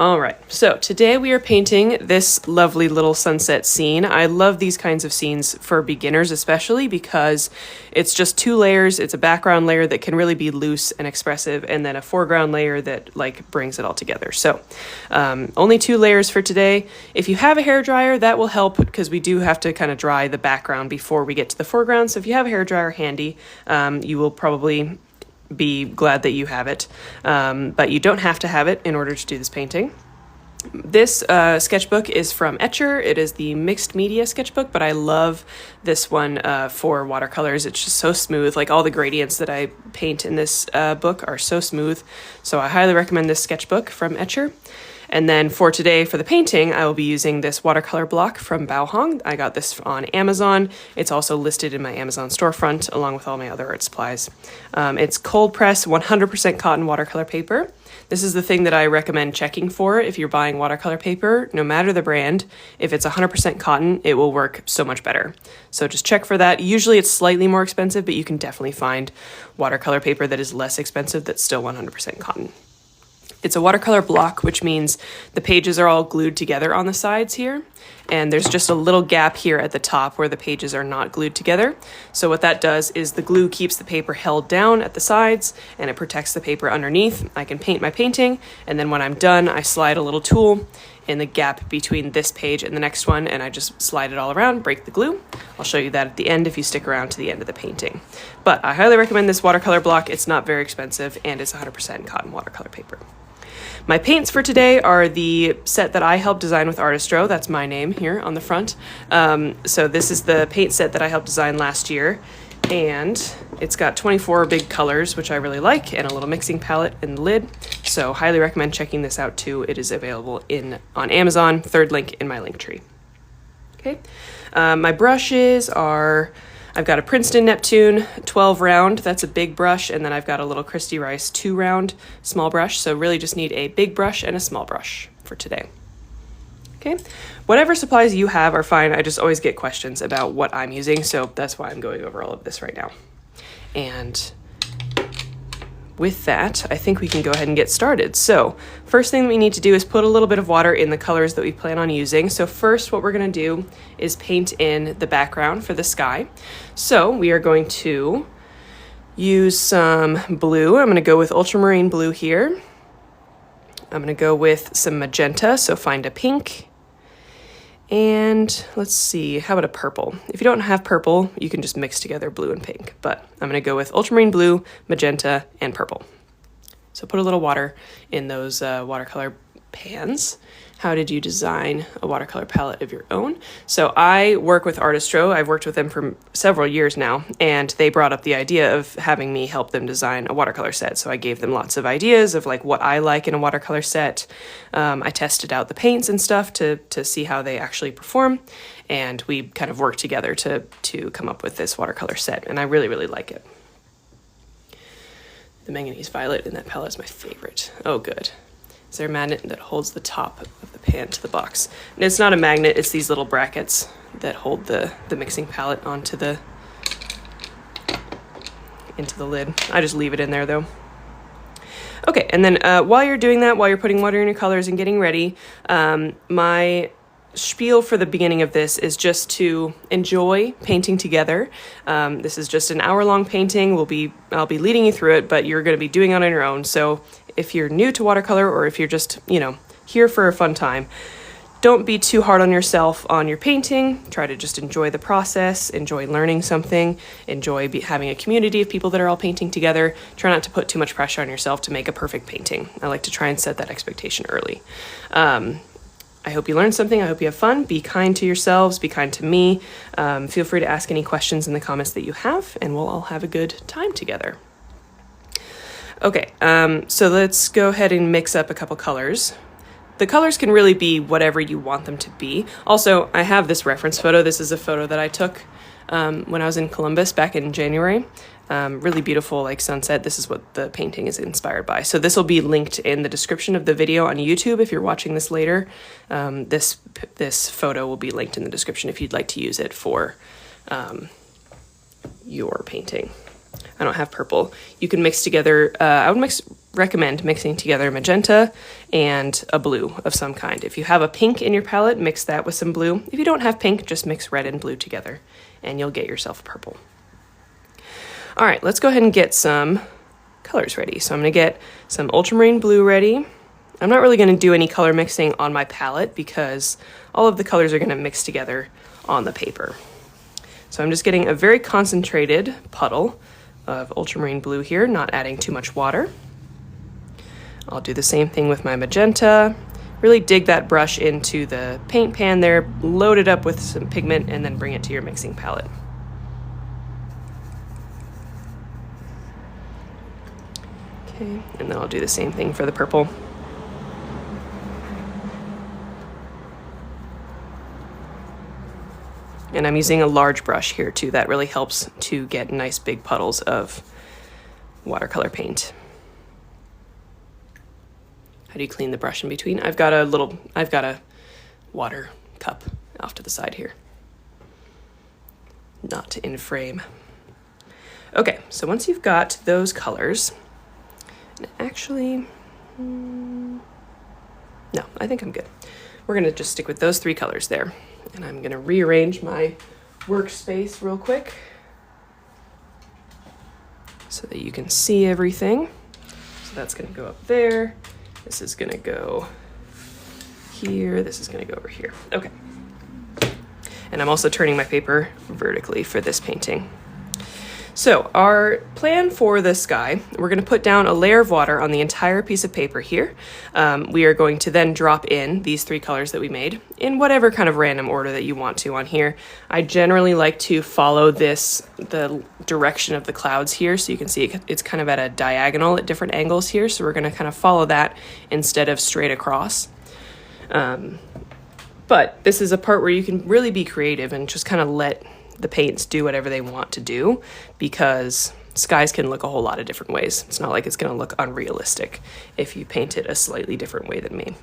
All right, so today we are painting this lovely little sunset scene. I love these kinds of scenes for beginners, especially because it's just 2 layers. It's a background layer that can really be loose and expressive, and then a foreground layer that like brings it all together. So only 2 layers for today. If you have a hairdryer, that will help because we do have to kind of dry the background before we get to the foreground. So if you have a hairdryer handy, you will probably be glad that you have it, but you don't have to have it in order to do this painting. This sketchbook is from Etcher. It is the mixed media sketchbook, but I love this one for watercolors. It's just so smooth. Like all the gradients that I paint in this book are so smooth. So I highly recommend this sketchbook from Etcher. And then for today, for the painting, I will be using this watercolor block from Baohong. I got this on Amazon. It's also listed in my Amazon storefront, along with all my other art supplies. It's cold press, 100% cotton watercolor paper. This is the thing that I recommend checking for if you're buying watercolor paper, no matter the brand. If it's 100% cotton, it will work so much better. So just check for that. Usually it's slightly more expensive, but you can definitely find watercolor paper that is less expensive that's still 100% cotton. It's a watercolor block, which means the pages are all glued together on the sides here. And there's just a little gap here at the top where the pages are not glued together. So what that does is the glue keeps the paper held down at the sides and it protects the paper underneath. I can paint my painting, and then when I'm done, I slide a little tool in the gap between this page and the next one, and I just slide it all around, break the glue. I'll show you that at the end if you stick around to the end of the painting. But I highly recommend this watercolor block. It's not very expensive, and it's 100% cotton watercolor paper. My paints for today are the set that I helped design with Artistro. That's my name here on the front. So this is the paint set that I helped design last year. And it's got 24 big colors, which I really like, and a little mixing palette in the lid. So highly recommend checking this out too. It is available on Amazon, 3rd link in my link tree. Okay, my brushes are, I've got a Princeton Neptune 12 round, that's a big brush, and then I've got a little Kristy Rice 2 round small brush, so really just need a big brush and a small brush for today. Okay, whatever supplies you have are fine. I just always get questions about what I'm using, so that's why I'm going over all of this right now. And with that, I think we can go ahead and get started. So first thing we need to do is put a little bit of water in the colors that we plan on using. So first what we're going to do is paint in the background for the sky. So we are going to use some blue. I'm going to go with ultramarine blue here. I'm going to go with some magenta, so find a pink. And let's see, how about a purple? If you don't have purple, you can just mix together blue and pink, but I'm gonna go with ultramarine blue, magenta, and purple. So put a little water in those watercolor pans. How did you design a watercolor palette of your own? So I work with Artistro. I've worked with them for several years now, and they brought up the idea of having me help them design a watercolor set. So I gave them lots of ideas of like what I like in a watercolor set. I tested out the paints and stuff to see how they actually perform, and we kind of worked together to come up with this watercolor set, and I really, really like it. The manganese violet in that palette is my favorite. Oh, good. Is there a magnet that holds the top of the pan to the box? And it's not a magnet, it's these little brackets that hold the mixing palette into the lid. I just leave it in there though. Okay, and then while you're doing that, while you're putting water in your colors and getting ready, my spiel for the beginning of this is just to enjoy painting together. This is just an hour-long painting. I'll be leading you through it, but you're going to be doing it on your own. So if you're new to watercolor, or if you're just, here for a fun time, don't be too hard on yourself on your painting. Try to just enjoy the process, enjoy learning something, enjoy having a community of people that are all painting together. Try not to put too much pressure on yourself to make a perfect painting. I like to try and set that expectation early. I hope you learned something. I hope you have fun. Be kind to yourselves. Be kind to me. Feel free to ask any questions in the comments that you have, and we'll all have a good time together. Okay, so let's go ahead and mix up a couple colors. The colors can really be whatever you want them to be. Also, I have this reference photo. This is a photo that I took when I was in Columbus back in January. Really beautiful like sunset. This is what the painting is inspired by. So this will be linked in the description of the video on YouTube if you're watching this later. This photo will be linked in the description if you'd like to use it for your painting. I don't have purple. You can mix together, I would mix recommend mixing together magenta and a blue of some kind. If you have a pink in your palette, mix that with some blue. If you don't have pink, just mix red and blue together and you'll get yourself a purple. All right, let's go ahead and get some colors ready. So I'm gonna get some ultramarine blue ready. I'm not really gonna do any color mixing on my palette because all of the colors are gonna mix together on the paper. So I'm just getting a very concentrated puddle of ultramarine blue here, not adding too much water. I'll do the same thing with my magenta. Really dig that brush into the paint pan there, load it up with some pigment, and then bring it to your mixing palette. Okay, and then I'll do the same thing for the purple. And I'm using a large brush here too. That really helps to get nice big puddles of watercolor paint. How do you clean the brush in between? I've got a water cup off to the side here. Not in frame. Okay, so once you've got those colors, and actually, no, I think I'm good. We're gonna just stick with those three colors there. And I'm gonna rearrange my workspace real quick so that you can see everything. So that's gonna go up there. This is gonna go here. This is gonna go over here. Okay. And I'm also turning my paper vertically for this painting. So our plan for the sky, we're gonna put down a layer of water on the entire piece of paper here. We are going to then drop in these three colors that we made in whatever kind of random order that you want to on here. I generally like to follow the direction of the clouds here, so you can see it's kind of at a diagonal at different angles here. So we're gonna kind of follow that instead of straight across. But this is a part where you can really be creative and just kind of let the paints do whatever they want to do, because skies can look a whole lot of different ways. It's not like it's going to look unrealistic if you paint it a slightly different way than me.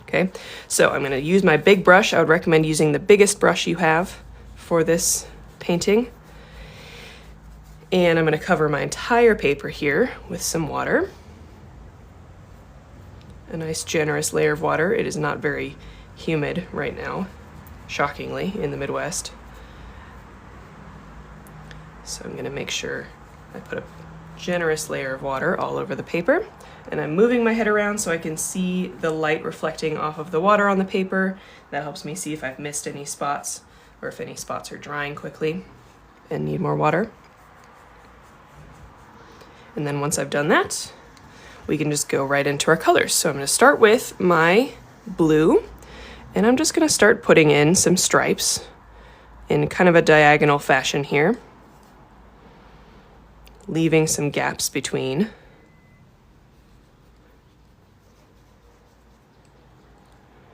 Okay, so I'm going to use my big brush. I would recommend using the biggest brush you have for this painting. And I'm going to cover my entire paper here with some water. A nice generous layer of water. It is not very humid right now, shockingly, in the Midwest. So I'm going to make sure I put a generous layer of water all over the paper, and I'm moving my head around so I can see the light reflecting off of the water on the paper. That helps me see if I've missed any spots or if any spots are drying quickly and need more water. And then once I've done that, we can just go right into our colors. So I'm going to start with my blue, and I'm just going to start putting in some stripes in kind of a diagonal fashion here, leaving some gaps between.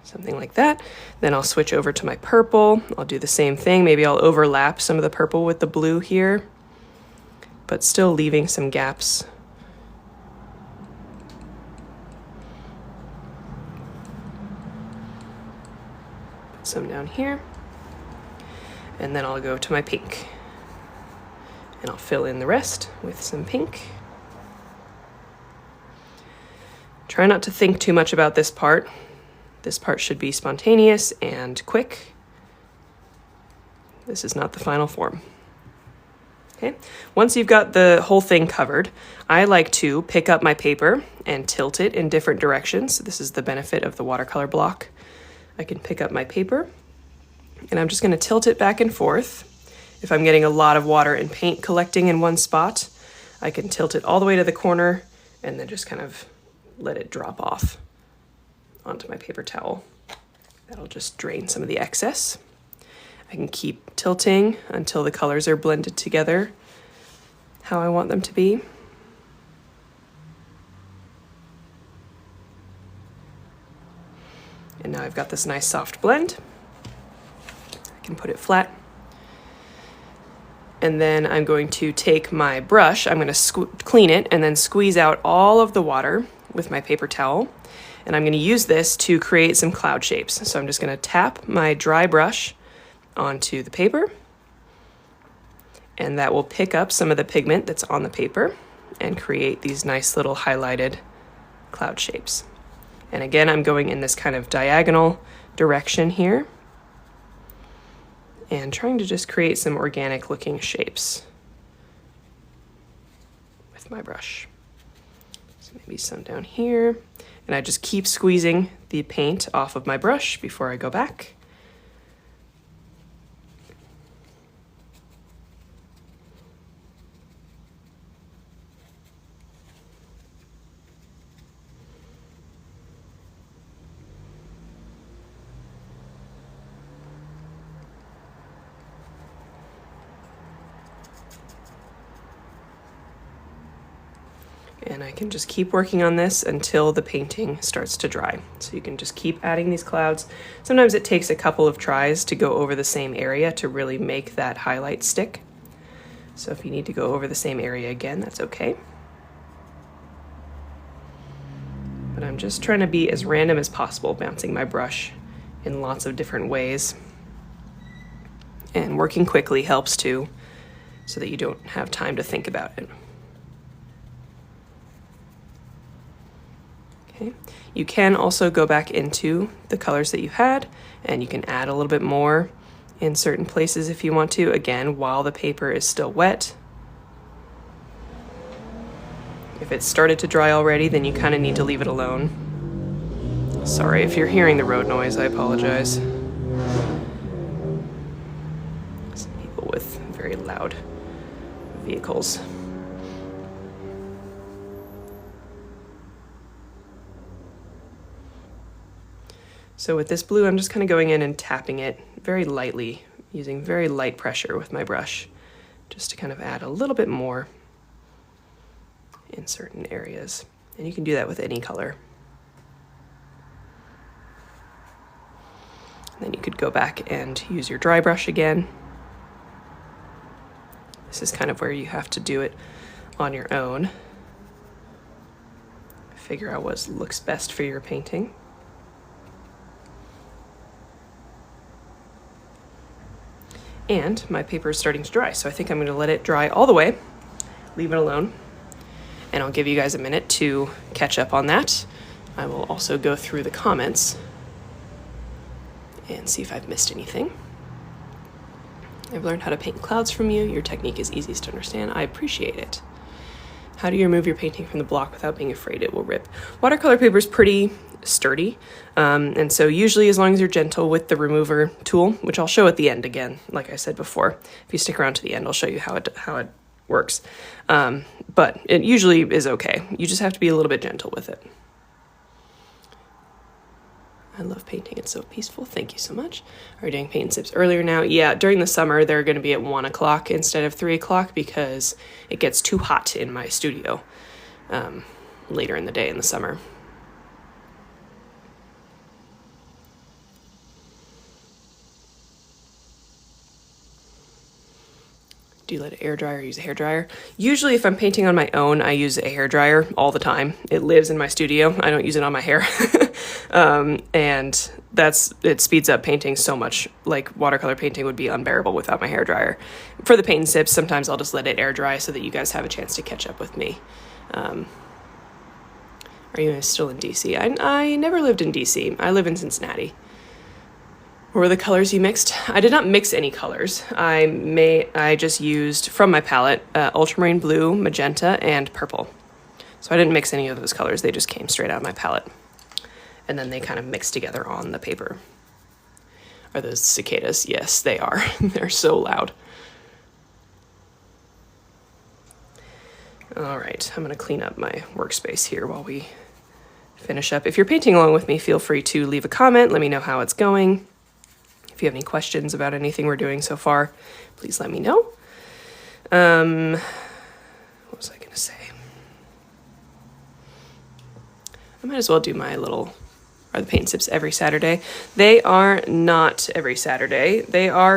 Something like that. Then I'll switch over to my purple. I'll do the same thing. Maybe I'll overlap some of the purple with the blue here, but still leaving some gaps. Put some down here. And then I'll go to my pink. And I'll fill in the rest with some pink. Try not to think too much about this part. This part should be spontaneous and quick. This is not the final form. Okay, once you've got the whole thing covered, I like to pick up my paper and tilt it in different directions. This is the benefit of the watercolor block. I can pick up my paper and I'm just going to tilt it back and forth. If I'm getting a lot of water and paint collecting in one spot, I can tilt it all the way to the corner and then just kind of let it drop off onto my paper towel. That'll just drain some of the excess. I can keep tilting until the colors are blended together how I want them to be. And now I've got this nice soft blend. I can put it flat. And then I'm going to take my brush, I'm going to clean it and then squeeze out all of the water with my paper towel. And I'm going to use this to create some cloud shapes. So I'm just going to tap my dry brush onto the paper, and that will pick up some of the pigment that's on the paper. and create these nice little highlighted cloud shapes. And again, I'm going in this kind of diagonal direction here and trying to just create some organic looking shapes with my brush. So maybe some down here. And I just keep squeezing the paint off of my brush before I go back. And I can just keep working on this until the painting starts to dry. So you can just keep adding these clouds. Sometimes it takes a couple of tries to go over the same area to really make that highlight stick. So if you need to go over the same area again, that's okay. But I'm just trying to be as random as possible, bouncing my brush in lots of different ways. And working quickly helps too, so that you don't have time to think about it. Okay. You can also go back into the colors that you had, and you can add a little bit more in certain places if you want to, again, while the paper is still wet. If it's started to dry already, then you kind of need to leave it alone. Sorry if you're hearing the road noise, I apologize. Some people with very loud vehicles. So with this blue, I'm just kind of going in and tapping it very lightly, using very light pressure with my brush, just to kind of add a little bit more in certain areas. And you can do that with any color. And then you could go back and use your dry brush again. This is kind of where you have to do it on your own. Figure out what looks best for your painting. And my paper is starting to dry, so I think I'm gonna let it dry all the way, leave it alone, and I'll give you guys a minute to catch up on that. I will also go through the comments and see if I've missed anything. I've learned how to paint clouds from you. Your technique is easiest to understand. I appreciate it. How do you remove your painting from the block without being afraid it will rip? Watercolor paper is pretty sturdy, and so usually as long as you're gentle with the remover tool, which I'll show at the end again, like I said before, if you stick around to the end, I'll show you how it works. But it usually is okay. You just have to be a little bit gentle with it. I love painting, it's so peaceful. Thank you so much. Are you doing paint and sips earlier now? Yeah, during the summer, they're gonna be at 1 o'clock instead of 3 o'clock because it gets too hot in my studio later in the day in the summer. Do you let it air dry or use a hair dryer? Usually if I'm painting on my own, I use a hair dryer all the time. It lives in my studio. I don't use it on my hair. And it speeds up painting so much. Like watercolor painting would be unbearable without my hair dryer. For the paint and sips, sometimes I'll just let it air dry so that you guys have a chance to catch up with me. Are you still in DC? I never lived in DC. I live in Cincinnati. What were the colors you mixed? I did not mix any colors. I just used from my palette ultramarine blue, magenta, and purple. So I didn't mix any of those colors. They just came straight out of my palette. And then they kind of mixed together on the paper. Are those cicadas? Yes, they are. They're so loud. All right, I'm gonna clean up my workspace here while we finish up. If you're painting along with me, feel free to leave a comment. Let me know how it's going. If you have any questions about anything we're doing so far, please let me know. What was I gonna say? I might as well do my little, are the paint sips every Saturday? They are not every Saturday. They are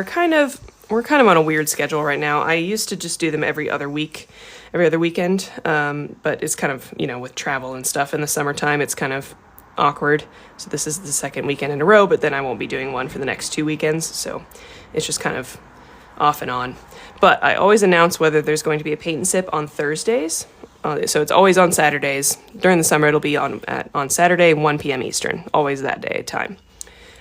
we're kind of on a weird schedule right now. I used to just do them every other weekend, but it's kind of, with travel and stuff in the summertime, it's kind of awkward. So this is the second weekend in a row, but then I won't be doing one for the next 2 weekends. So it's just kind of off and on. But I always announce whether there's going to be a paint and sip on Thursdays So it's always on Saturdays. During the summer, it'll be on Saturday, 1 p.m. Eastern, always that day time.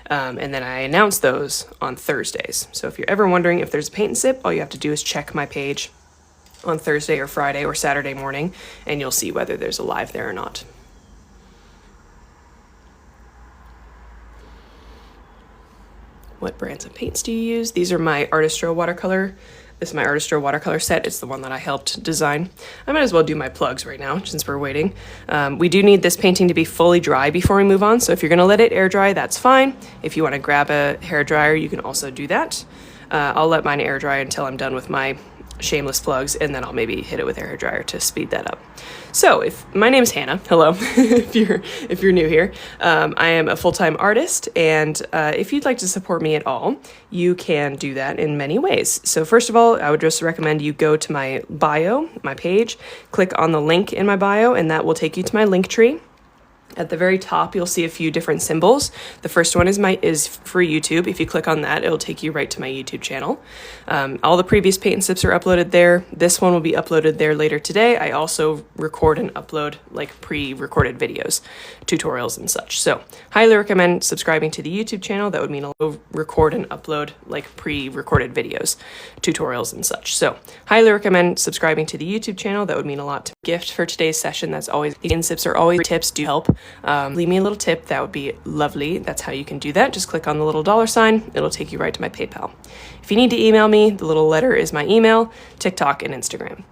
And then I announce those on Thursdays. So if you're ever wondering if there's a paint and sip, all you have to do is check my page on Thursday or Friday or Saturday morning, and you'll see whether there's a live there or not. What brands of paints do you use? These are my Artistro watercolor. This is my Artistro watercolor set. It's the one that I helped design. I might as well do my plugs right now since we're waiting. We do need this painting to be fully dry before we move on. So if you're gonna let it air dry, that's fine. If you wanna grab a hair dryer, you can also do that. I'll let mine air dry until I'm done with my shameless plugs, and then I'll maybe hit it with a hair dryer to speed that up. So my name's Hannah. Hello, if you're new here. I am a full-time artist, and if you'd like to support me at all, you can do that in many ways. So first of all, I would just recommend you go to my bio, my page, click on the link in my bio, and that will take you to my link tree. At the very top, you'll see a few different symbols. The first one is for YouTube. If you click on that, it'll take you right to my YouTube channel. All the previous paint and sips are uploaded there. This one will be uploaded there later today. I also record and upload like pre-recorded videos, tutorials and such. So highly recommend subscribing to the YouTube channel. That would mean I'll record and upload like pre-recorded videos, tutorials and such. So highly recommend subscribing to the YouTube channel. That would mean a lot to gift for today's session. That's always, paint and sips are always tips, do help. Leave me a little tip. That would be lovely. That's how you can do that. Just click on the little $sign. It'll take you right to my PayPal. If you need to email me, the little letter is my email, TikTok, and Instagram.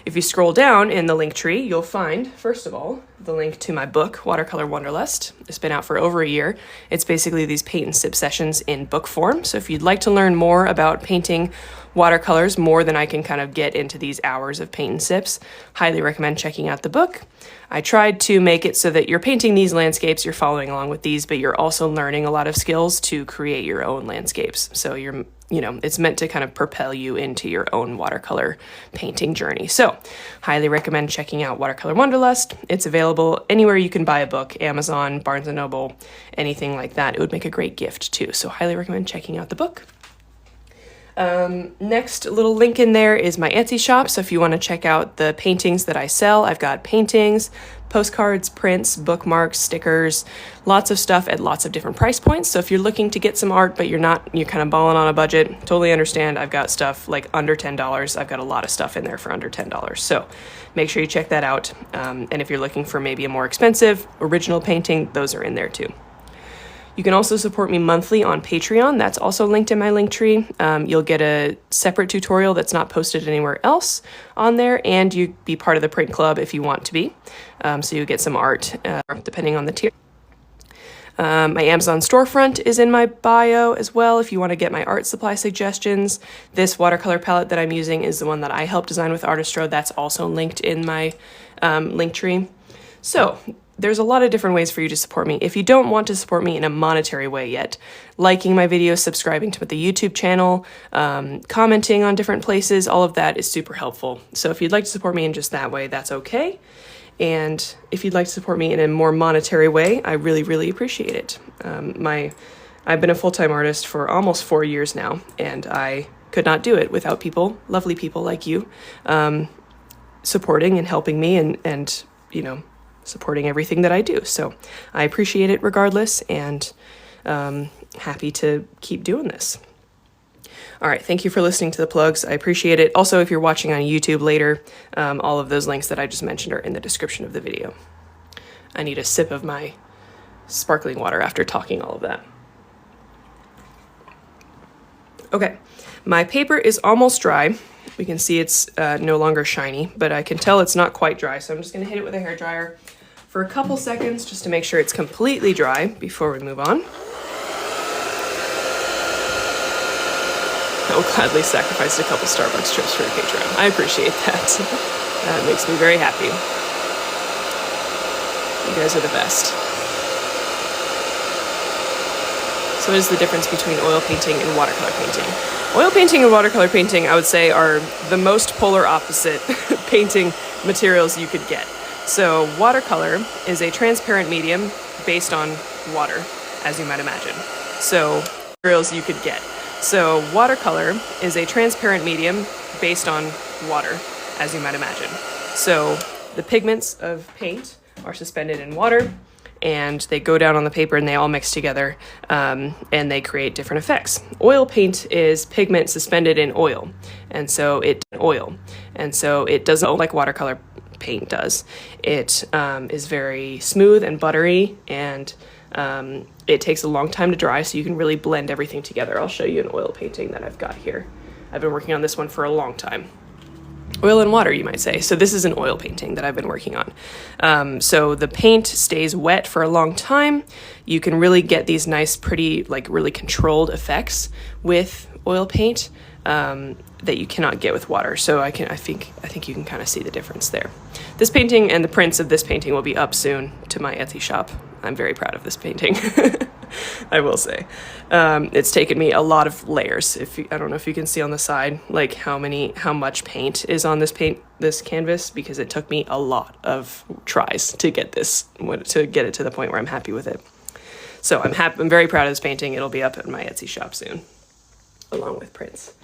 If you scroll down in the link tree, you'll find, first of all, the link to my book, Watercolor Wanderlust. It's been out for over a year. It's basically these paint and sip sessions in book form. So if you'd like to learn more about painting watercolors, more than I can kind of get into these hours of paint and sips, highly recommend checking out the book. I tried to make it so that you're painting these landscapes, you're following along with these, but you're also learning a lot of skills to create your own landscapes. So it's meant to kind of propel you into your own watercolor painting journey. So highly recommend checking out Watercolor Wanderlust. It's available anywhere you can buy a book, Amazon, Barnes & Noble, anything like that. It would make a great gift too. So highly recommend checking out the book. Next little link in there is my Etsy shop. So if you want to check out the paintings that I sell, I've got paintings, postcards, prints, bookmarks, stickers, lots of stuff at lots of different price points. So if you're looking to get some art, but you're kind of balling on a budget, totally understand. I've got stuff like under $10. I've got a lot of stuff in there for under $10. So make sure you check that out. And if you're looking for maybe a more expensive original painting, those are in there too. You can also support me monthly on Patreon. That's also linked in my link tree. You'll get a separate tutorial that's not posted anywhere else on there, and you be part of the print club if you want to be. So you get some art depending on the tier. My Amazon storefront is in my bio as well if you want to get my art supply suggestions. This watercolor palette that I'm using is the one that I helped design with Artistro. That's also linked in my link tree. So there's a lot of different ways for you to support me. If you don't want to support me in a monetary way yet, liking my videos, subscribing to the YouTube channel, commenting on different places, all of that is super helpful. So if you'd like to support me in just that way, that's okay. And if you'd like to support me in a more monetary way, I really, really appreciate it. I've been a full-time artist for almost 4 years now, and I could not do it without people, lovely people like you, supporting and helping me and supporting everything that I do. So I appreciate it regardless, and happy to keep doing this. All right, thank you for listening to the plugs. I appreciate it. Also, if you're watching on YouTube later, all of those links that I just mentioned are in the description of the video. I need a sip of my sparkling water after talking all of that. Okay, my paper is almost dry. We can see it's no longer shiny, but I can tell it's not quite dry. So I'm just gonna hit it with a hair dryer for a couple seconds just to make sure it's completely dry before we move on. I will gladly sacrifice a couple Starbucks trips for a Patreon. I appreciate that. That makes me very happy. You guys are the best. So what is the difference between oil painting and watercolor painting? Oil painting and watercolor painting, I would say, are the most polar opposite painting materials you could get. So watercolor is a transparent medium based on water, as you might imagine. So materials you could get. So watercolor is a transparent medium based on water, as you might imagine. So the pigments of paint are suspended in water, and they go down on the paper and they all mix together, and they create different effects. Oil paint is pigment suspended in oil, and so it doesn't like watercolor paint does. It is very smooth and buttery, and it takes a long time to dry, so you can really blend everything together. I'll show you an oil painting that I've got here. I've been working on this one for a long time. Oil and water, you might say. So this is an oil painting that I've been working on. So the paint stays wet for a long time. You can really get these nice, pretty, like really controlled effects with oil paint that you cannot get with water. So I think you can kind of see the difference there. This painting and the prints of this painting will be up soon to my Etsy shop. I'm very proud of this painting. I will say. It's taken me a lot of layers. I don't know if you can see on the side, like how much paint is on this canvas, because it took me a lot of tries to get it to the point where I'm happy with it. So I'm very proud of this painting. It'll be up at my Etsy shop soon, along with prints.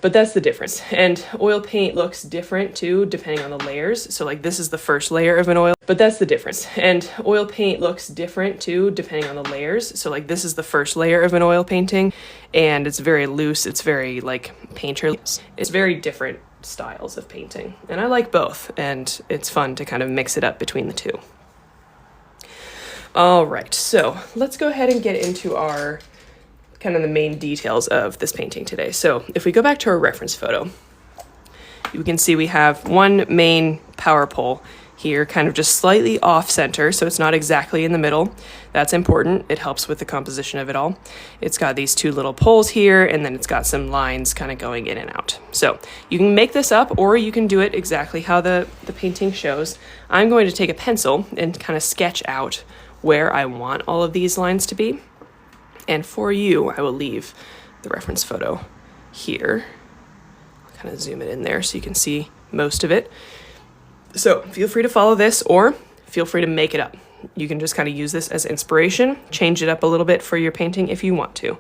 But that's the difference. And oil paint looks different too, depending on the layers. So like this is the first layer of an oil, but that's the difference. And oil paint looks different too, depending on the layers. So like this is the first layer of an oil painting, and it's very loose. It's very like painterly. It's very different styles of painting. And I like both, and it's fun to kind of mix it up between the two. All right, so let's go ahead and get into our kind of the main details of this painting today. So if we go back to our reference photo, you can see we have one main power pole here, kind of just slightly off center, so it's not exactly in the middle. That's important. It helps with the composition of it all. It's got these two little poles here, and then it's got some lines kind of going in and out. So you can make this up, or you can do it exactly how the painting shows. I'm going to take a pencil and kind of sketch out where I want all of these lines to be. And for you, I will leave the reference photo here. I'll kind of zoom it in there so you can see most of it. So feel free to follow this, or feel free to make it up. You can just kind of use this as inspiration, change it up a little bit for your painting if you want to.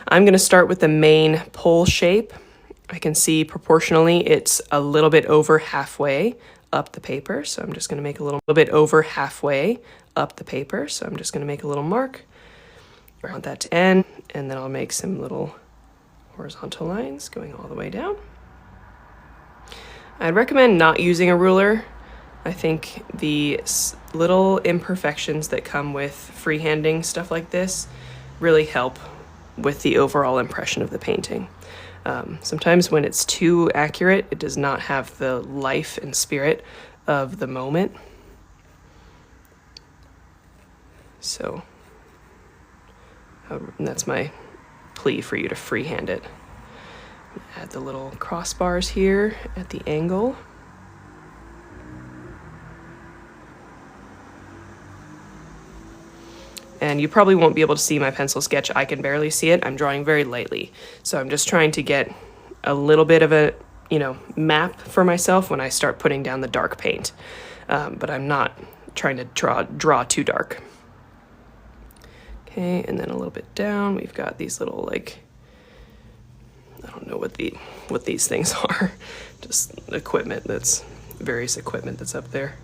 I'm going to start with the main pole shape. I can see proportionally it's a little bit over halfway up the paper. So I'm just going to make a little bit over halfway up the paper. So I'm just going to make a little mark. I want that to end, and then I'll make some little horizontal lines going all the way down. I'd recommend not using a ruler. I think the little imperfections that come with freehanding stuff like this really help with the overall impression of the painting. Sometimes when it's too accurate, it does not have the life and spirit of the moment. So that's my plea for you to freehand it. Add the little crossbars here at the angle. And you probably won't be able to see my pencil sketch. I can barely see it. I'm drawing very lightly. So I'm just trying to get a little bit of a, map for myself when I start putting down the dark paint. But I'm not trying to draw too dark. Okay, and then a little bit down, we've got these little, I don't know what these things are. Just various equipment that's up there.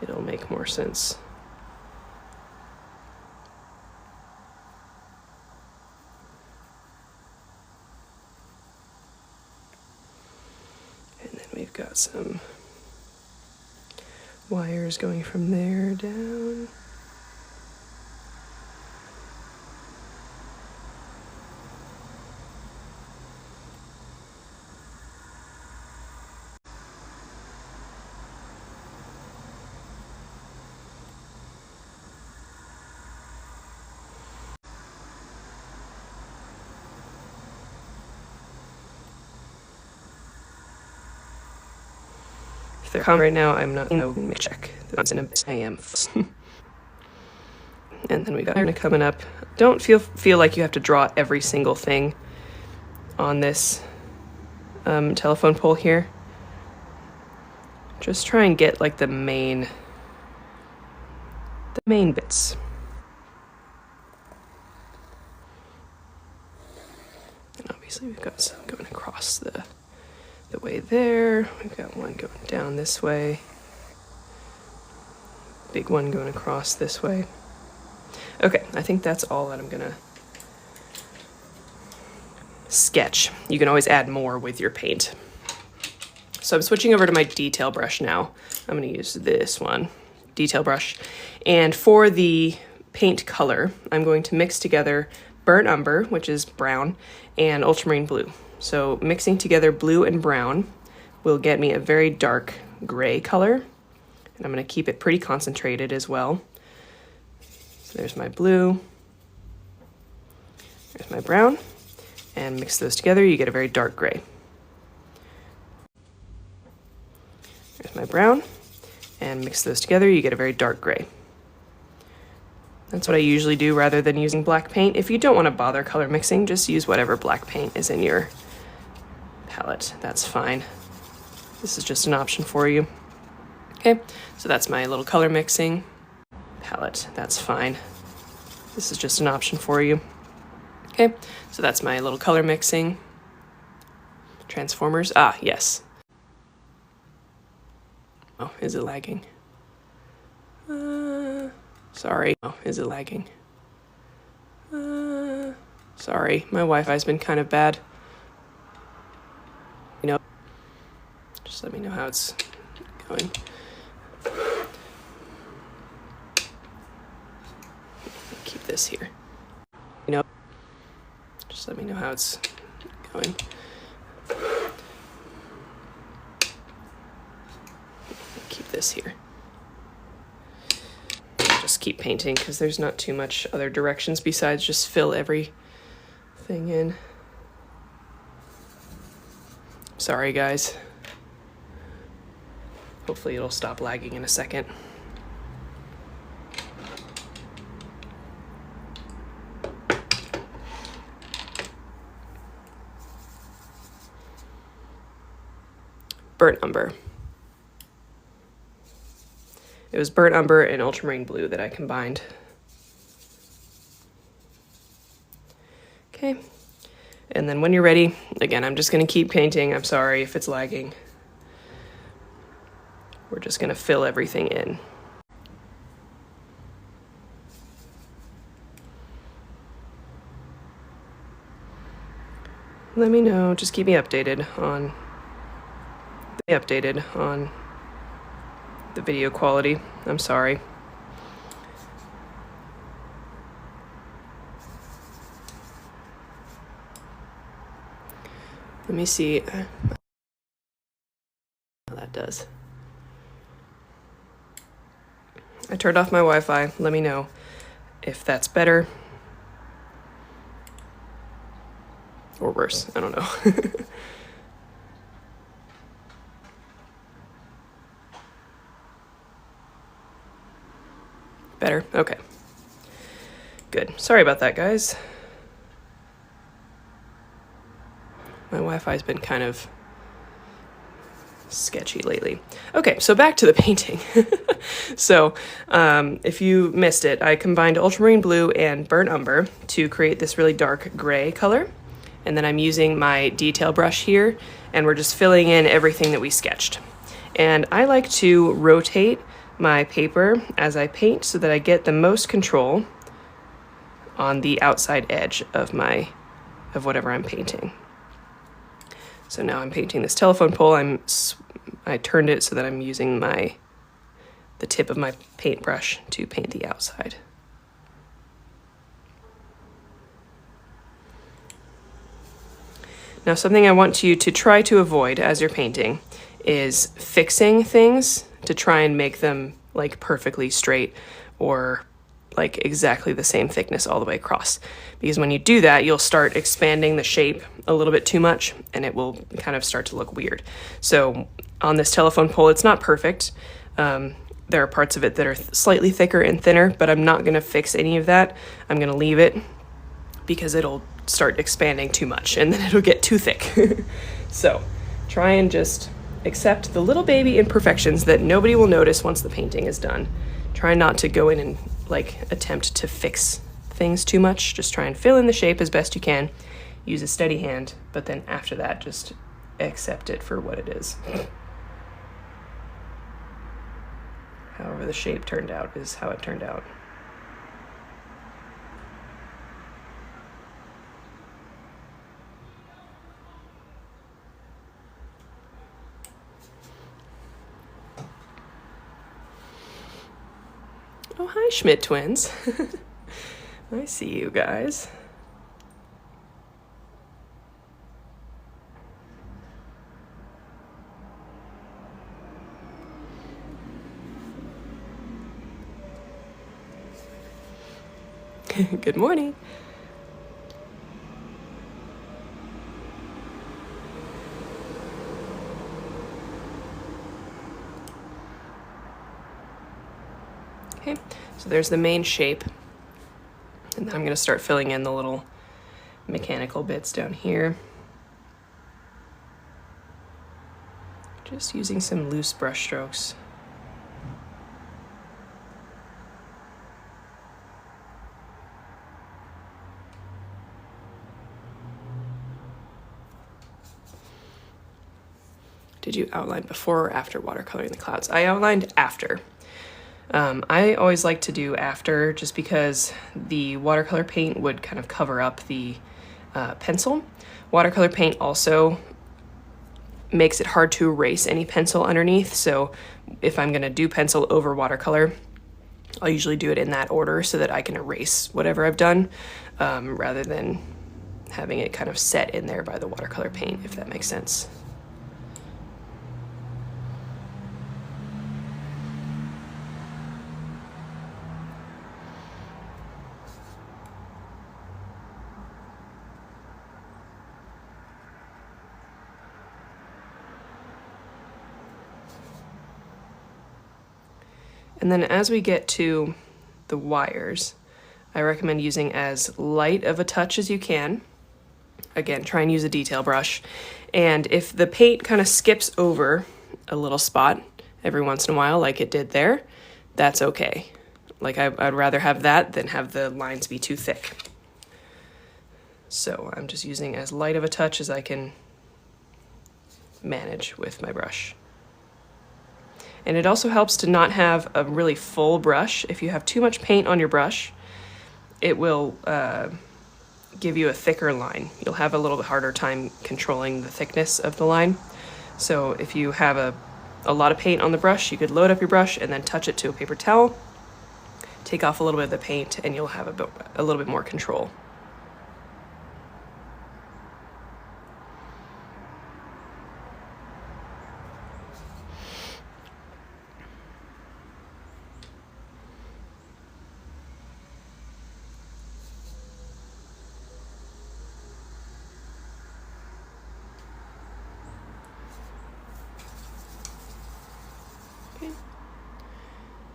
It'll make more sense. We've got some wires going from there down. Right now, I'm not. Check. I am. And then we got coming up. Don't feel like you have to draw every single thing on this telephone pole here. Just try and get like the main bits. Obviously we've got some going across the way there. We've got one going down this way. Big one going across this way. Okay, I think that's all that I'm gonna sketch. You can always add more with your paint. So I'm switching over to my detail brush now. I'm gonna use this one, detail brush. And for the paint color, I'm going to mix together burnt umber, which is brown, and ultramarine blue. So mixing together blue and brown will get me a very dark gray color. And I'm gonna keep it pretty concentrated as well. So there's my blue, there's my brown, and mix those together, you get a very dark gray. There's my brown, and mix those together, you get a very dark gray. That's what I usually do rather than using black paint. If you don't want to bother color mixing, just use whatever black paint is in your palette. That's fine. This is just an option for you. Okay, so that's my little color mixing palette. That's fine. This is just an option for you. Okay, so that's my little color mixing. Transformers. Ah, yes. Oh, is it lagging? Sorry. Oh, is it lagging? Sorry, my Wi-Fi's been kind of bad. You know, just let me know how it's going. Keep this here. You know, just let me know how it's going. Keep this here. Just keep painting because there's not too much other directions besides just fill everything in. Sorry guys. Hopefully it'll stop lagging in a second. Burnt umber. It was burnt umber and ultramarine blue that I combined. Okay, and then when you're ready, again, I'm just gonna keep painting. I'm sorry if it's lagging. We're just gonna fill everything in. Let me know, just keep me updated on the video quality. I'm sorry. Let me see how that does. I turned off my Wi-Fi. Let me know if that's better or worse. I don't know. Better? Okay. Good. Sorry about that, guys. My Wi-Fi's been kind of sketchy lately. Okay, so back to the painting. So, if you missed it, I combined ultramarine blue and burnt umber to create this really dark gray color. And then I'm using my detail brush here, and we're just filling in everything that we sketched. And I like to rotate my paper as I paint so that I get the most control on the outside edge of whatever I'm painting. So now I'm painting this telephone pole. I turned it so that I'm using the tip of my paintbrush to paint the outside. Now, something I want you to try to avoid as you're painting is fixing things to try and make them like perfectly straight or like exactly the same thickness all the way across. Because when you do that, you'll start expanding the shape a little bit too much and it will kind of start to look weird. So on this telephone pole, it's not perfect. There are parts of it that are slightly thicker and thinner, but I'm not gonna fix any of that. I'm gonna leave it because it'll start expanding too much and then it'll get too thick. So try and just accept the little baby imperfections that nobody will notice once the painting is done. Try not to go in and like attempt to fix things too much. Just try and fill in the shape as best you can. use a steady hand, but then after that, just accept it for what it is. However the shape turned out is how it turned out. Oh, hi, Schmidt twins. I see you guys. Good morning. Okay, so there's the main shape. And then I'm going to start filling in the little mechanical bits down here. Just using some loose brush strokes. Did you outline before or after watercoloring the clouds? I outlined after. I always like to do after just because the watercolor paint would kind of cover up the pencil. Watercolor paint also makes it hard to erase any pencil underneath, so if I'm gonna do pencil over watercolor, I'll usually do it in that order so that I can erase whatever I've done, rather than having it kind of set in there by the watercolor paint, if that makes sense. And then as we get to the wires, I recommend using as light of a touch as you can. Again, try and use a detail brush. And if the paint kind of skips over a little spot every once in a while, like it did there, that's okay. Like I'd rather have that than have the lines be too thick. So I'm just using as light of a touch as I can manage with my brush. And it also helps to not have a really full brush. If you have too much paint on your brush, it will give you a thicker line. You'll have a little bit harder time controlling the thickness of the line. So if you have a lot of paint on the brush, you could load up your brush and then touch it to a paper towel, take off a little bit of the paint, and you'll have a little bit more control.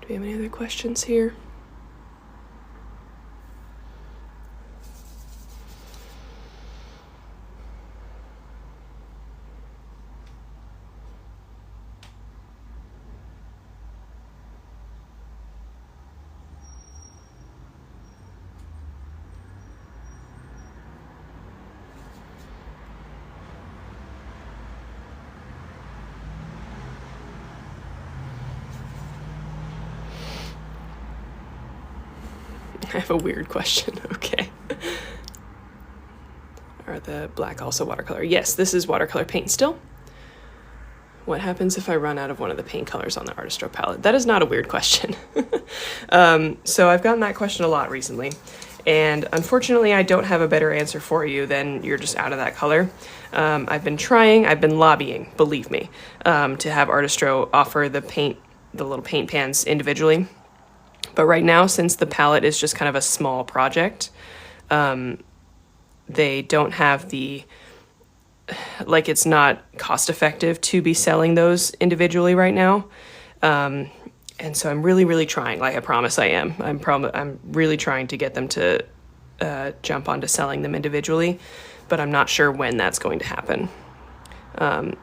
Do we have any other questions here? I have a weird question. Okay. Are the black also watercolor? Yes, this is watercolor paint still. What happens if I run out of one of the paint colors on the Artist Stroke palette? That is not a weird question. So I've gotten that question a lot recently, and unfortunately I don't have a better answer for you than you're just out of that color. I've been lobbying, believe me, to have Artist Stroke offer the little paint pans individually. But right now, since the palette is just kind of a small project, they don't have it's not cost effective to be selling those individually right now. And so I'm really, really trying, like I promise I am. I'm really trying to get them to jump onto selling them individually, but I'm not sure when that's going to happen.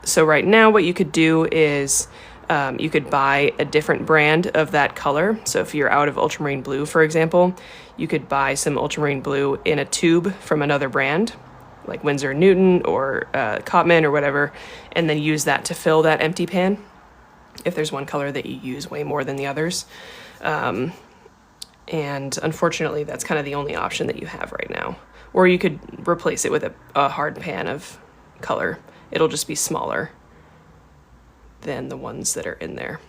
So right now what you could do is you could buy a different brand of that color. So if you're out of ultramarine blue, for example, you could buy some ultramarine blue in a tube from another brand, like Winsor & Newton or Cotman or whatever, and then use that to fill that empty pan if there's one color that you use way more than the others. And unfortunately, that's kind of the only option that you have right now. Or you could replace it with a hard pan of color. It'll just be smaller than the ones that are in there,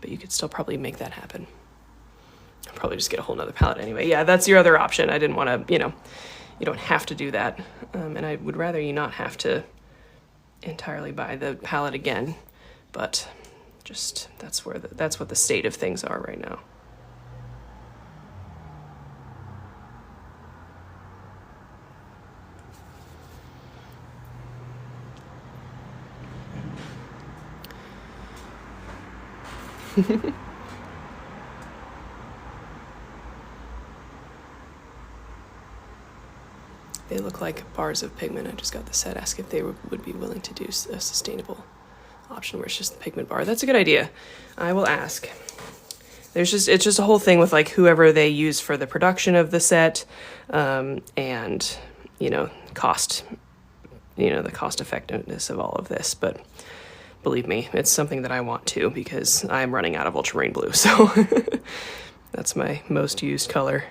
but you could still probably make that happen. I'll probably just get a whole nother palette anyway. Yeah, that's your other option. I didn't want to, you don't have to do that. And I would rather you not have to entirely buy the palette again, but just that's what the state of things are right now. They look like bars of pigment. I just got the set. Ask if they would be willing to do a sustainable option where it's just the pigment bar. That's a good idea. I will ask. It's just a whole thing with like whoever they use for the production of the set, and cost, the cost effectiveness of all of this. But believe me, it's something that I want to, because I'm running out of ultramarine blue. So that's my most used color.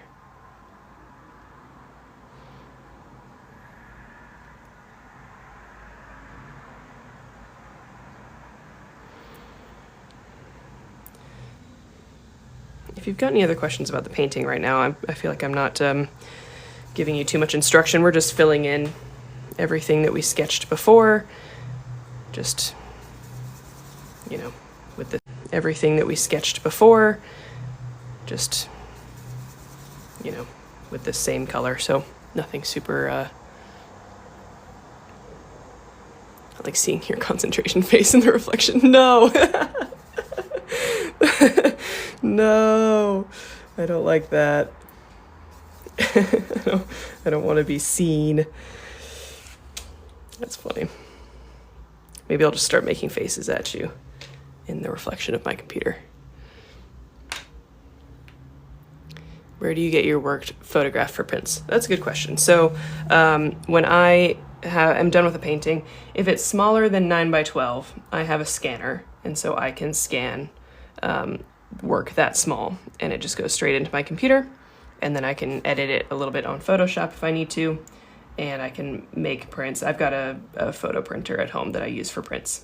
If you've got any other questions about the painting right now, I feel like I'm not giving you too much instruction. We're just filling in everything that we sketched before. Just, with everything that we sketched before. Just, with the same color. So nothing super, I like seeing your concentration face in the reflection. No. No, I don't like that. I don't want to be seen. That's funny. Maybe I'll just start making faces at you in the reflection of my computer. Where do you get your work photographed for prints? That's a good question. So when I'm done with a painting, if it's smaller than 9x12, I have a scanner, and so I can scan work that small, and it just goes straight into my computer, and then I can edit it a little bit on Photoshop if I need to, and I can make prints. I've got a photo printer at home that I use for prints.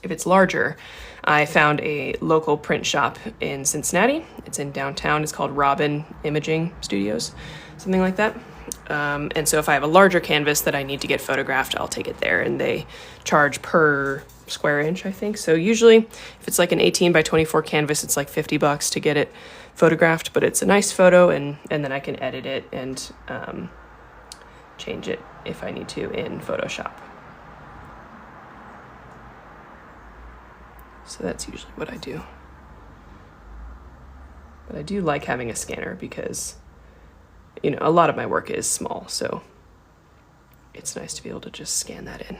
If it's larger, I found a local print shop in Cincinnati. It's in downtown. It's called Robin Imaging Studios, something like that. And so if I have a larger canvas that I need to get photographed, I'll take it there, and they charge per square inch, I think. So usually if it's like an 18x24 canvas, it's like $50 to get it photographed, but it's a nice photo, and then I can edit it and change it if I need to in Photoshop. So that's usually what I do. But I do like having a scanner because, a lot of my work is small, so it's nice to be able to just scan that in.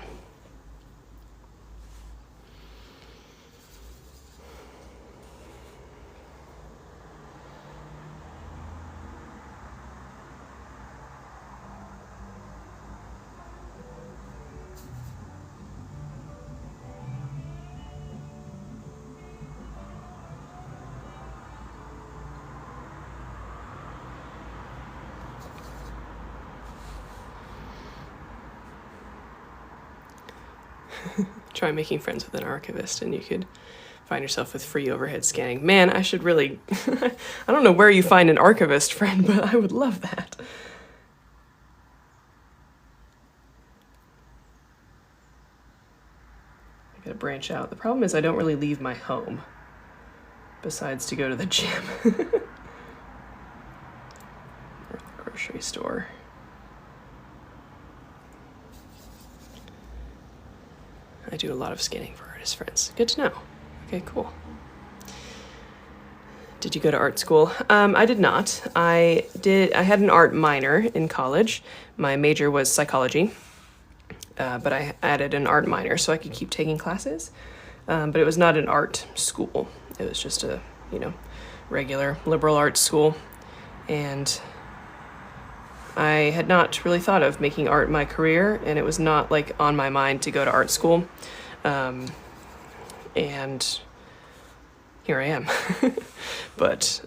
Try making friends with an archivist, and you could find yourself with free overhead scanning. Man, I should really, I don't know where you find an archivist friend, but I would love that. I gotta branch out. The problem is I don't really leave my home, besides to go to the gym. Or the grocery store. I do a lot of scanning for artist friends. Good to know. Okay, cool. Did you go to art school? I did not. I had an art minor in college. My major was psychology, but I added an art minor so I could keep taking classes. But it was not an art school. It was just a, regular liberal arts school. And I had not really thought of making art my career, and it was not like on my mind to go to art school. And here I am. But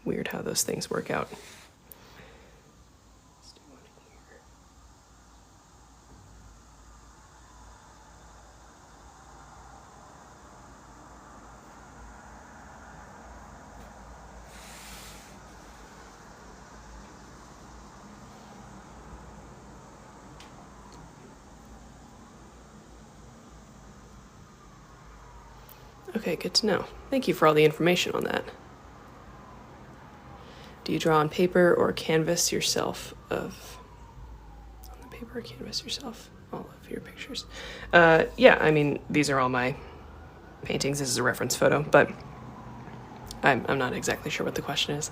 weird how those things work out. Okay, good to know. Thank you for all the information on that. Do you draw on paper or canvas yourself on the paper or canvas yourself all of your pictures? Yeah, I mean, these are all my paintings. This is a reference photo, but I'm not exactly sure what the question is.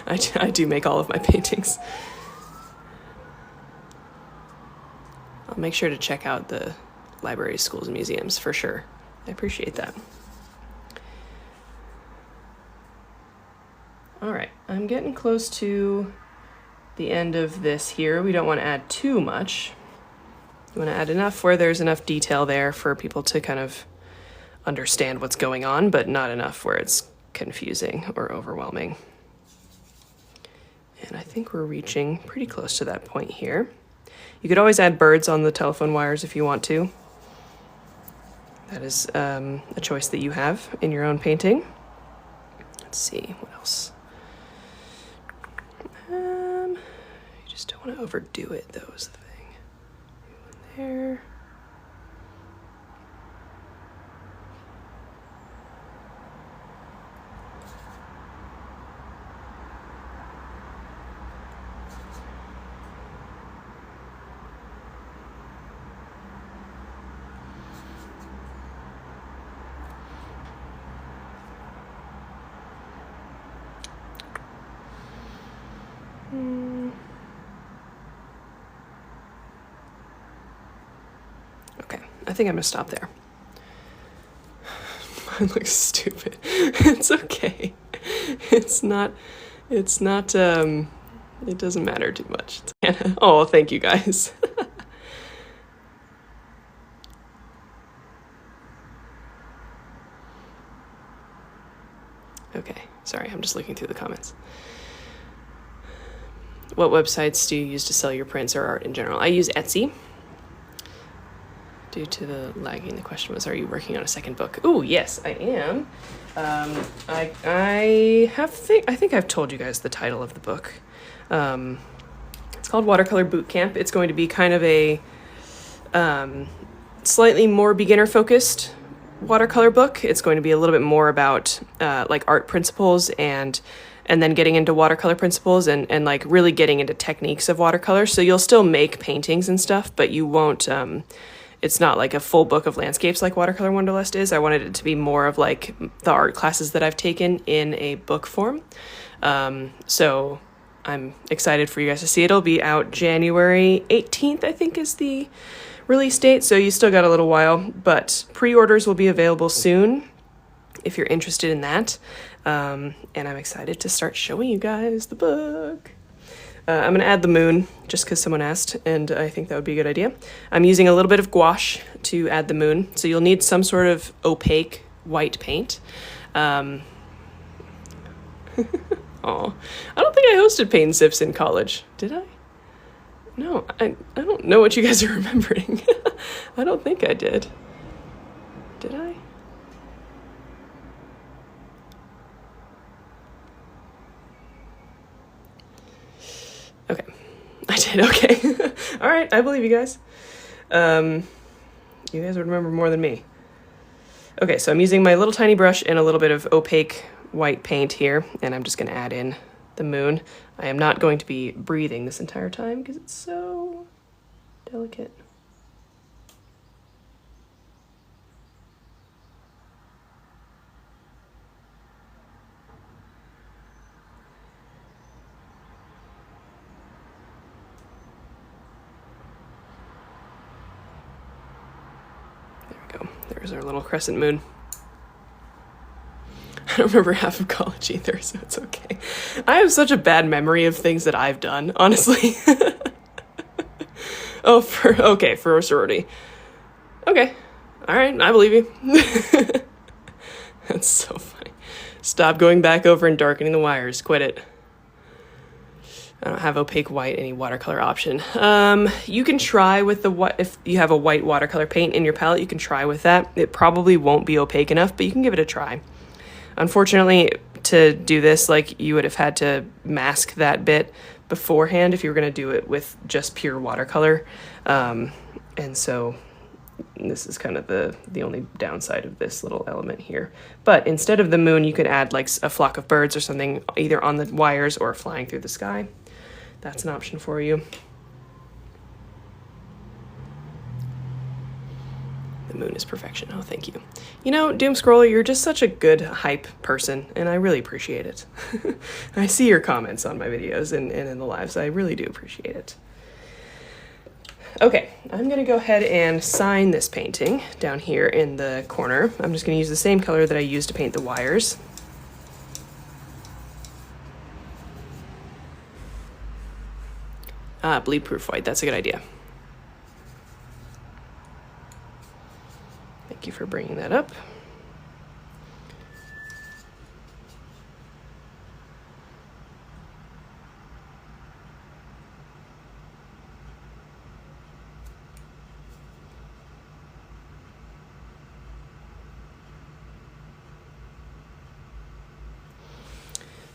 I do make all of my paintings. I'll make sure to check out the libraries, schools, and museums for sure. I appreciate that. All right, I'm getting close to the end of this here. We don't want to add too much. You want to add enough where there's enough detail there for people to kind of understand what's going on, but not enough where it's confusing or overwhelming. And I think we're reaching pretty close to that point here. You could always add birds on the telephone wires if you want to. That is a choice that you have in your own painting. Let's see, what else? You just don't want to overdo it, though, is the thing. One there. Okay, I think I'm gonna stop there. Mine looks stupid. It's okay. It doesn't matter too much. Oh, thank you guys. Okay, sorry, I'm just looking through the comments. What websites do you use to sell your prints or art in general? I use Etsy. Due to the lagging, the question was, are you working on a second book? Oh, yes, I am. I think I've told you guys the title of the book. It's called Watercolor Bootcamp. It's going to be kind of a slightly more beginner-focused watercolor book. It's going to be a little bit more about like art principles and then getting into watercolor principles and like really getting into techniques of watercolor. So you'll still make paintings and stuff, but you won't, it's not like a full book of landscapes like Watercolor Wanderlust is. I wanted it to be more of like the art classes that I've taken in a book form. So I'm excited for you guys to see it. It'll be out January 18th, I think is the release date. So you still got a little while, but pre-orders will be available soon if you're interested in that. And I'm excited to start showing you guys the book. I'm going to add the moon just because someone asked, and I think that would be a good idea. I'm using a little bit of gouache to add the moon, so you'll need some sort of opaque white paint. Oh, I don't think I hosted paint and sips in college. Did I? No, I don't know what you guys are remembering. I don't think I did. Did I? Okay, I did, okay. All right, I believe you guys. You guys would remember more than me. Okay, so I'm using my little tiny brush and a little bit of opaque white paint here, and I'm just gonna add in the moon. I am not going to be breathing this entire time because it's so delicate. There's our little crescent moon. I don't remember half of college either, so it's okay. I have such a bad memory of things that I've done, honestly. Oh, for a sorority. Okay. All right, I believe you. That's so funny. Stop going back over and darkening the wires. Quit it. I don't have opaque white, any watercolor option. You can try with if you have a white watercolor paint in your palette, you can try with that. It probably won't be opaque enough, but you can give it a try. Unfortunately, to do this, like, you would have had to mask that bit beforehand if you were going to do it with just pure watercolor. And so this is kind of the only downside of this little element here. But instead of the moon, you could add like a flock of birds or something either on the wires or flying through the sky. That's an option for you. The moon is perfection. Oh, thank you. You know, Doom Scroller, you're just such a good hype person, and I really appreciate it. I see your comments on my videos and in the lives. I really do appreciate it. Okay, I'm gonna go ahead and sign this painting down here in the corner. I'm just gonna use the same color that I used to paint the wires. Bleed proof white, that's a good idea. Thank you for bringing that up.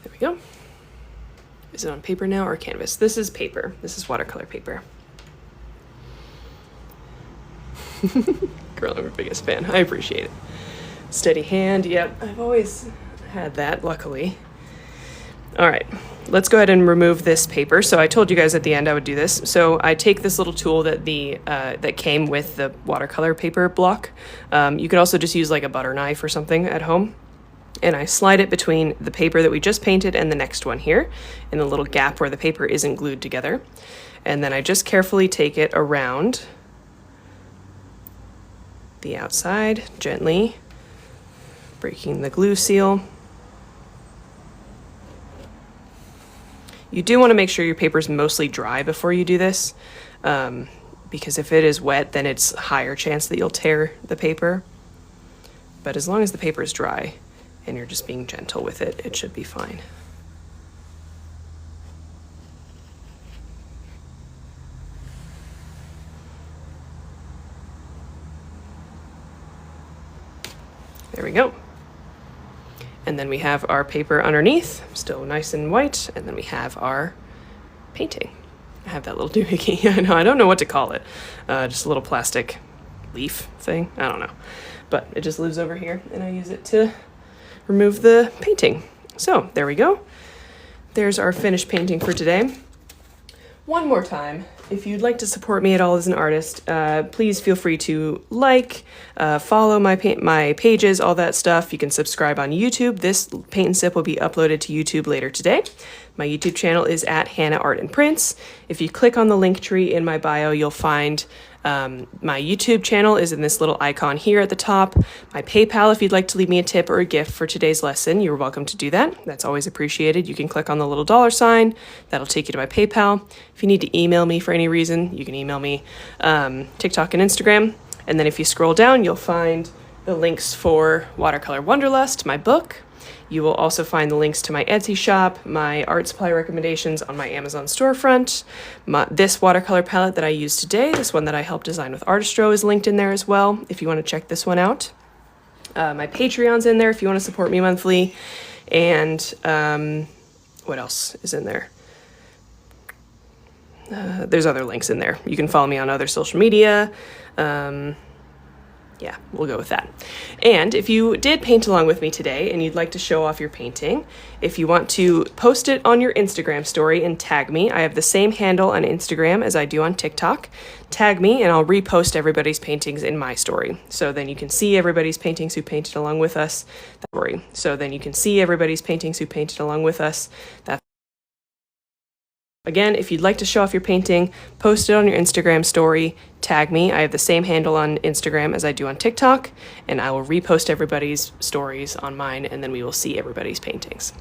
There we go. Is it on paper now or canvas? This is paper. This is watercolor paper. Girl, I'm your biggest fan. I appreciate it. Steady hand. Yep, I've always had that, luckily. All right, let's go ahead and remove this paper. So I told you guys at the end I would do this. So I take this little tool that that came with the watercolor paper block. You could also just use like a butter knife or something at home. And I slide it between the paper that we just painted and the next one here in the little gap where the paper isn't glued together. And then I just carefully take it around the outside, gently breaking the glue seal. You do want to make sure your paper is mostly dry before you do this, because if it is wet, then it's a higher chance that you'll tear the paper. But as long as the paper is dry, and you're just being gentle with it, it should be fine. There we go. And then we have our paper underneath, still nice and white, and then we have our painting. I have that little doohickey. I don't know what to call it. Just a little plastic leaf thing. I don't know. But it just lives over here, and I use it to remove the painting. So there we go. There's our finished painting for today. One more time, if you'd like to support me at all as an artist, please feel free to like, follow my pages, all that stuff. You can subscribe on YouTube. This paint and sip will be uploaded to YouTube later today. My YouTube channel is at Hannah Art and Prints. If you click on the link tree in my bio, you'll find my YouTube channel is in this little icon here at the top. My PayPal, if you'd like to leave me a tip or a gift for today's lesson, you're welcome to do that. That's always appreciated. You can click on the little $sign. That'll take you to my PayPal. If you need to email me for any reason, you can email me TikTok and Instagram. And then if you scroll down, you'll find the links for Watercolor Wanderlust, my book. You will also find the links to my Etsy shop, my art supply recommendations on my Amazon storefront. This watercolor palette that I used today, this one that I helped design with Artistro, is linked in there as well, if you want to check this one out. My Patreon's in there if you want to support me monthly. And what else is in there? There's other links in there. You can follow me on other social media. Yeah, we'll go with that. And if you did paint along with me today and you'd like to show off your painting, if you want to post it on your Instagram story and tag me, I have the same handle on Instagram as I do on TikTok. Tag me and I'll repost everybody's paintings in my story. So then you can see everybody's paintings who painted along with us. So then you can see everybody's paintings who painted along with us. That's Again, if you'd like to show off your painting, post it on your Instagram story, tag me. I have the same handle on Instagram as I do on TikTok, and I will repost everybody's stories on mine, and then we will see everybody's paintings.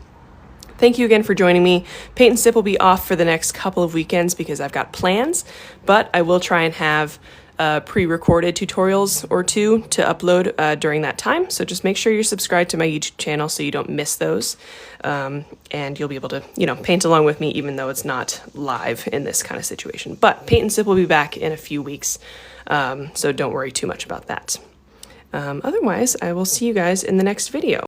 Thank you again for joining me. Paint and Sip will be off for the next couple of weekends because I've got plans, but I will try and have pre-recorded tutorials or two to upload during that time. So just make sure you're subscribed to my YouTube channel so you don't miss those. And you'll be able to, paint along with me even though it's not live in this kind of situation. But Paint and Sip will be back in a few weeks. So don't worry too much about that. Otherwise, I will see you guys in the next video.